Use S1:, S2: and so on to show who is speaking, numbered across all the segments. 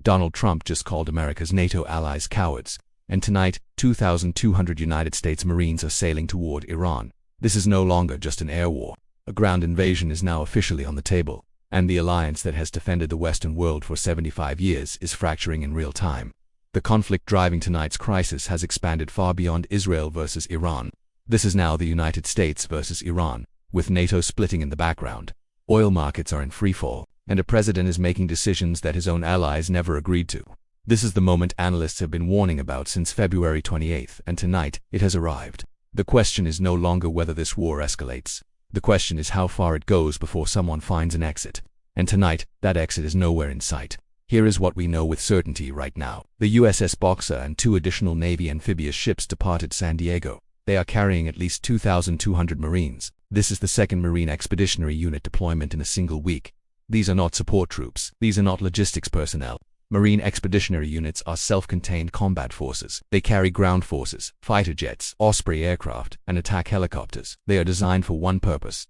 S1: Donald Trump just called America's NATO allies cowards. And tonight, 2,200 United States Marines are sailing toward Iran. This is no longer just an air war. A ground invasion is now officially on the table. And the alliance that has defended the Western world for 75 years is fracturing in real time. The conflict driving tonight's crisis has expanded far beyond Israel versus Iran. This is now the United States versus Iran, with NATO splitting in the background. Oil markets are in freefall, and a president is making decisions that his own allies never agreed to. This is the moment analysts have been warning about since February 28th, and tonight, it has arrived. The question is no longer whether this war escalates. The question is how far it goes before someone finds an exit. And tonight, that exit is nowhere in sight. Here is what we know with certainty right now. The USS Boxer and 2 additional Navy amphibious ships departed San Diego. They are carrying at least 2,200 Marines. This is the second Marine Expeditionary Unit deployment in a single week. These are not support troops. These are not logistics personnel. Marine Expeditionary Units are self-contained combat forces. They carry ground forces, fighter jets, Osprey aircraft, and attack helicopters. They are designed for one purpose.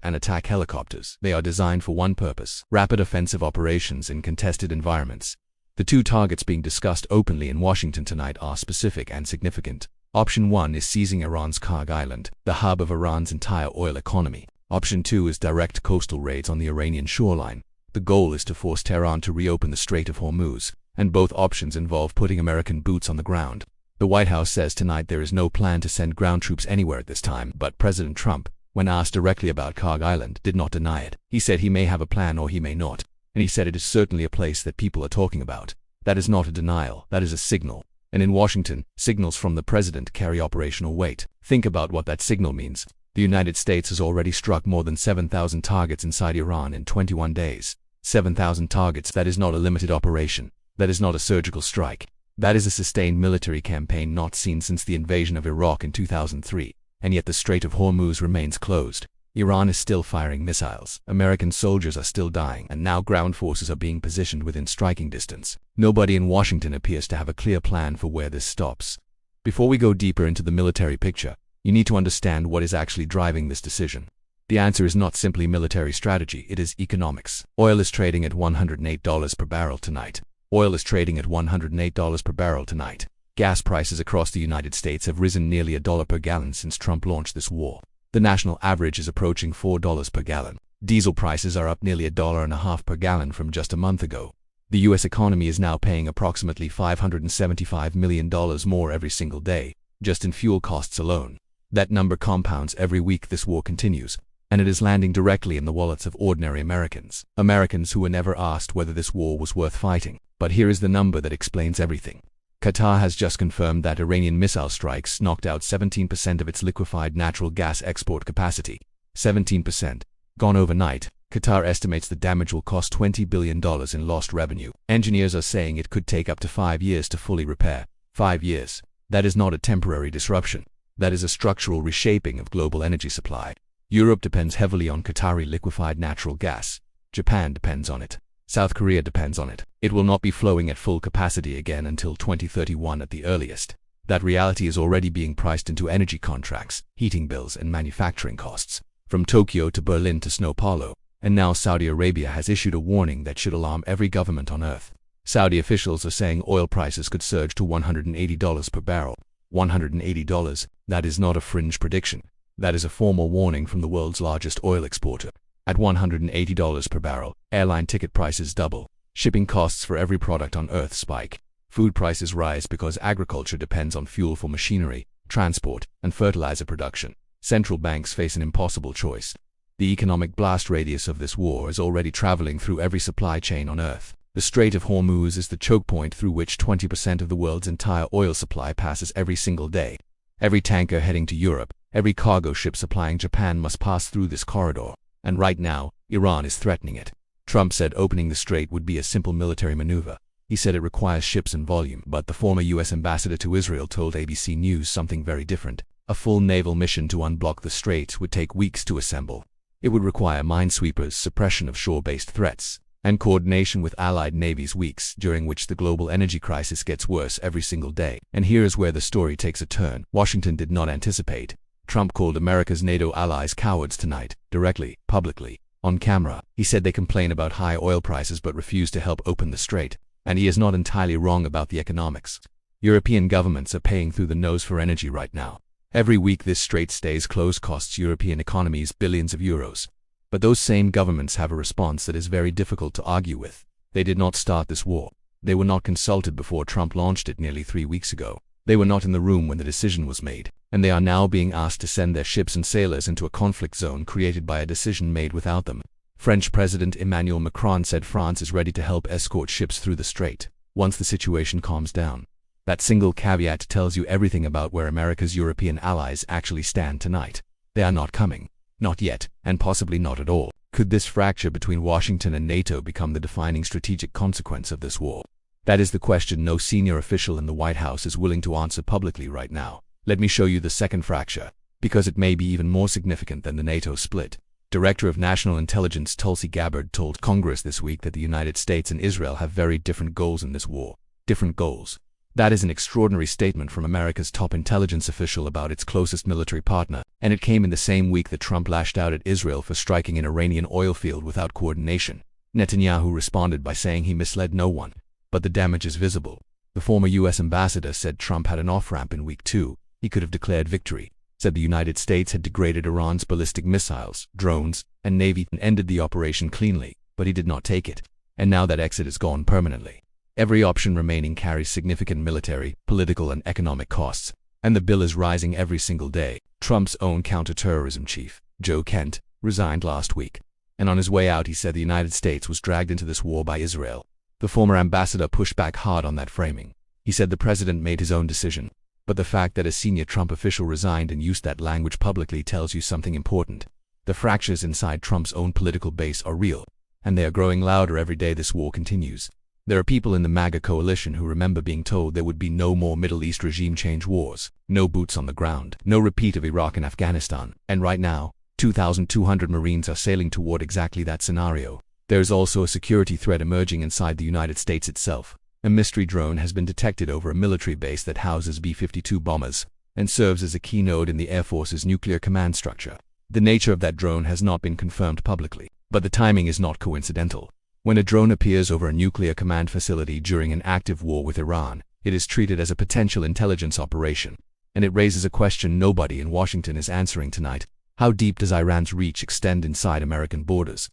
S1: And attack helicopters. They are designed for one purpose: rapid offensive operations in contested environments. The 2 targets being discussed openly in Washington tonight are specific and significant. Option 1 is seizing Iran's Kharg Island, the hub of Iran's entire oil economy. Option 2 is direct coastal raids on the Iranian shoreline. The goal is to force Tehran to reopen the Strait of Hormuz, and both options involve putting American boots on the ground. The White House says tonight there is no plan to send ground troops anywhere at this time, but President Trump, when asked directly about Kharg Island, did not deny it. He said he may have a plan or he may not, and he said it is certainly a place that people are talking about. That is not a denial, that is a signal. And in Washington, signals from the president carry operational weight. Think about what that signal means. The United States has already struck more than 7,000 targets inside Iran in 21 days. 7,000 targets. That is not a limited operation. That is not a surgical strike. That is a sustained military campaign not seen since the invasion of Iraq in 2003. And yet the Strait of Hormuz remains closed. Iran is still firing missiles. American soldiers are still dying, and now ground forces are being positioned within striking distance. Nobody in Washington appears to have a clear plan for where this stops. Before we go deeper into the military picture, you need to understand what is actually driving this decision. The answer is not simply military strategy, it is economics. Oil is trading at $108 per barrel tonight. Oil is trading at $108 per barrel tonight. Gas prices across the United States have risen nearly $1 per gallon since Trump launched this war. The national average is approaching $4 per gallon. Diesel prices are up nearly $1.50 per gallon from just a month ago. The U.S. economy is now paying approximately $575 million more every single day, just in fuel costs alone. That number compounds every week this war continues, and it is landing directly in the wallets of ordinary Americans. Americans who were never asked whether this war was worth fighting. But here is the number that explains everything. Qatar has just confirmed that Iranian missile strikes knocked out 17% of its liquefied natural gas export capacity. 17%. Gone overnight. Qatar estimates the damage will cost $20 billion in lost revenue. Engineers are saying it could take up to 5 years to fully repair. 5 years. That is not a temporary disruption. That is a structural reshaping of global energy supply. Europe depends heavily on Qatari liquefied natural gas. Japan depends on it. South Korea depends on it. It will not be flowing at full capacity again until 2031 at the earliest. That reality is already being priced into energy contracts, heating bills, and manufacturing costs. From Tokyo to Berlin to Sao Paulo. And now Saudi Arabia has issued a warning that should alarm every government on earth. Saudi officials are saying oil prices could surge to $180 per barrel. $180. That is not a fringe prediction. That is a formal warning from the world's largest oil exporter. At $180 per barrel, airline ticket prices double. Shipping costs for every product on Earth spike. Food prices rise because agriculture depends on fuel for machinery, transport, and fertilizer production. Central banks face an impossible choice. The economic blast radius of this war is already traveling through every supply chain on Earth. The Strait of Hormuz is the choke point through which 20% of the world's entire oil supply passes every single day. Every tanker heading to Europe, every cargo ship supplying Japan must pass through this corridor. And right now, Iran is threatening it. Trump said opening the strait would be a simple military maneuver. He said it requires ships and volume, but the former U.S. ambassador to Israel told ABC News something very different. A full naval mission to unblock the strait would take weeks to assemble. It would require minesweepers, suppression of shore-based threats, and coordination with allied navies, weeks during which the global energy crisis gets worse every single day. And here is where the story takes a turn. Washington did not anticipate. Trump called America's NATO allies cowards tonight, directly, publicly, on camera. He said they complain about high oil prices but refuse to help open the strait. And he is not entirely wrong about the economics. European governments are paying through the nose for energy right now. Every week this strait stays closed costs European economies billions of euros. But those same governments have a response that is very difficult to argue with. They did not start this war. They were not consulted before Trump launched it nearly 3 weeks ago. They were not in the room when the decision was made, and they are now being asked to send their ships and sailors into a conflict zone created by a decision made without them. French President Emmanuel Macron said France is ready to help escort ships through the strait once the situation calms down. That single caveat tells you everything about where America's European allies actually stand tonight. They are not coming. Not yet, and possibly not at all. Could this fracture between Washington and NATO become the defining strategic consequence of this war? That is the question no senior official in the White House is willing to answer publicly right now. Let me show you the second fracture, because it may be even more significant than the NATO split. Director of National Intelligence Tulsi Gabbard told Congress this week that the United States and Israel have very different goals in this war. Different goals. That is an extraordinary statement from America's top intelligence official about its closest military partner, and it came in the same week that Trump lashed out at Israel for striking an Iranian oil field without coordination. Netanyahu responded by saying he misled no one, but the damage is visible. The former U.S. ambassador said Trump had an off-ramp in week 2. He could have declared victory. Said the United States had degraded Iran's ballistic missiles, drones, and navy and ended the operation cleanly, but he did not take it. And now that exit is gone permanently. Every option remaining carries significant military, political, and economic costs, and the bill is rising every single day. Trump's own counterterrorism chief, Joe Kent, resigned last week, and on his way out he said the United States was dragged into this war by Israel. The former ambassador pushed back hard on that framing. He said the president made his own decision, but the fact that a senior Trump official resigned and used that language publicly tells you something important. The fractures inside Trump's own political base are real, and they are growing louder every day this war continues. There are people in the MAGA coalition who remember being told there would be no more Middle East regime change wars, no boots on the ground, no repeat of Iraq and Afghanistan, and right now, 2,200 Marines are sailing toward exactly that scenario. There is also a security threat emerging inside the United States itself. A mystery drone has been detected over a military base that houses B-52 bombers and serves as a key node in the Air Force's nuclear command structure. The nature of that drone has not been confirmed publicly, but the timing is not coincidental. When a drone appears over a nuclear command facility during an active war with Iran, it is treated as a potential intelligence operation, and it raises a question nobody in Washington is answering tonight. How deep does Iran's reach extend inside American borders?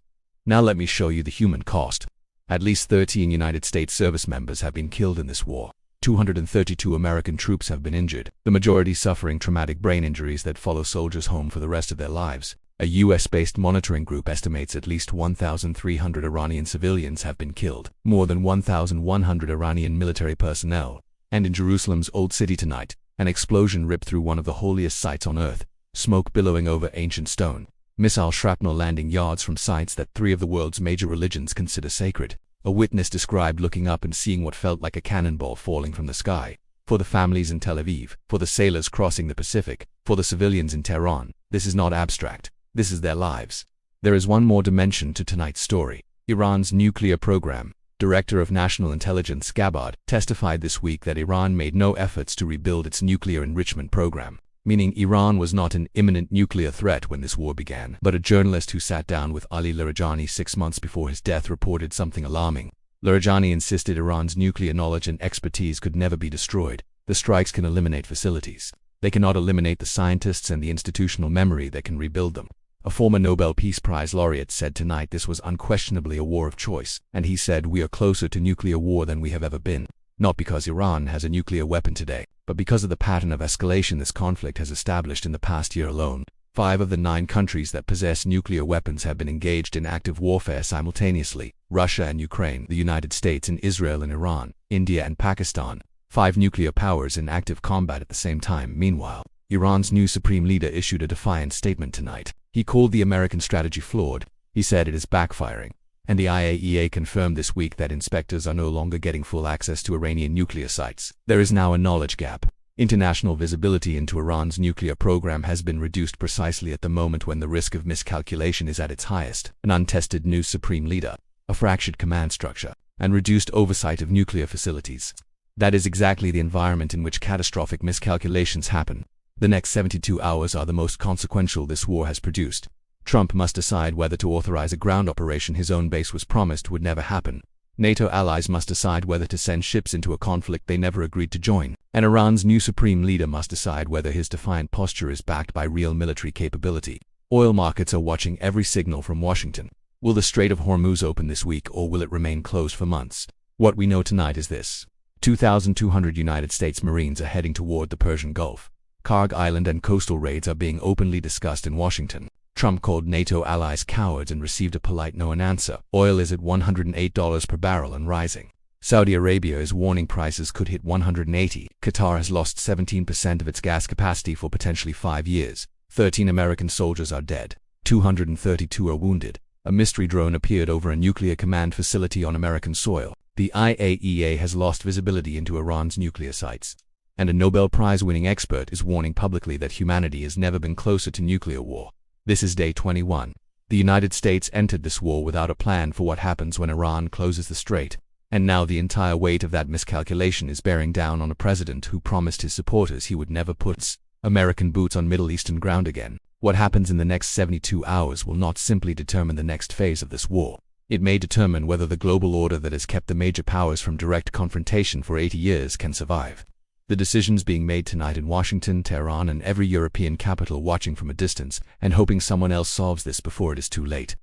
S1: Now let me show you the human cost. At least 13 United States service members have been killed in this war. 232 American troops have been injured, the majority suffering traumatic brain injuries that follow soldiers home for the rest of their lives. A US-based monitoring group estimates at least 1,300 Iranian civilians have been killed, more than 1,100 Iranian military personnel. And in Jerusalem's Old City tonight, an explosion ripped through one of the holiest sites on earth, smoke billowing over ancient stone, missile shrapnel landing yards from sites that 3 of the world's major religions consider sacred. A witness described looking up and seeing what felt like a cannonball falling from the sky. For the families in Tel Aviv, for the sailors crossing the Pacific, for the civilians in Tehran, this is not abstract. This is their lives. There is one more dimension to tonight's story. Iran's nuclear program. Director of National Intelligence Gabbard testified this week that Iran made no efforts to rebuild its nuclear enrichment program, meaning Iran was not an imminent nuclear threat when this war began. But a journalist who sat down with Ali Larijani 6 months before his death reported something alarming. Larijani insisted Iran's nuclear knowledge and expertise could never be destroyed. The strikes can eliminate facilities. They cannot eliminate the scientists and the institutional memory that can rebuild them. A former Nobel Peace Prize laureate said tonight this was unquestionably a war of choice, and he said we are closer to nuclear war than we have ever been. Not because Iran has a nuclear weapon today, but because of the pattern of escalation this conflict has established in the past year alone. 5 of the 9 countries that possess nuclear weapons have been engaged in active warfare simultaneously: Russia and Ukraine, the United States and Israel and Iran, India and Pakistan. 5 nuclear powers in active combat at the same time. Meanwhile, Iran's new supreme leader issued a defiant statement tonight. He called the American strategy flawed. He said it is backfiring. And the IAEA confirmed this week that inspectors are no longer getting full access to Iranian nuclear sites. There is now a knowledge gap. International visibility into Iran's nuclear program has been reduced precisely at the moment when the risk of miscalculation is at its highest. An untested new supreme leader, a fractured command structure, and reduced oversight of nuclear facilities. That is exactly the environment in which catastrophic miscalculations happen. The next 72 hours are the most consequential this war has produced. Trump must decide whether to authorize a ground operation his own base was promised would never happen. NATO allies must decide whether to send ships into a conflict they never agreed to join, and Iran's new supreme leader must decide whether his defiant posture is backed by real military capability. Oil markets are watching every signal from Washington. Will the Strait of Hormuz open this week, or will it remain closed for months? What we know tonight is this. 2,200 United States Marines are heading toward the Persian Gulf. Kharg Island and coastal raids are being openly discussed in Washington. Trump called NATO allies cowards and received a polite no answer. Oil is at $108 per barrel and rising. Saudi Arabia is warning prices could hit $180. Qatar has lost 17% of its gas capacity for potentially 5 years. 13 American soldiers are dead. 232 are wounded. A mystery drone appeared over a nuclear command facility on American soil. The IAEA has lost visibility into Iran's nuclear sites. And a Nobel Prize-winning expert is warning publicly that humanity has never been closer to nuclear war. This is day 21. The United States entered this war without a plan for what happens when Iran closes the strait. And now the entire weight of that miscalculation is bearing down on a president who promised his supporters he would never put American boots on Middle Eastern ground again. What happens in the next 72 hours will not simply determine the next phase of this war. It may determine whether the global order that has kept the major powers from direct confrontation for 80 years can survive. The decisions being made tonight in Washington, Tehran, and every European capital watching from a distance and hoping someone else solves this before it is too late.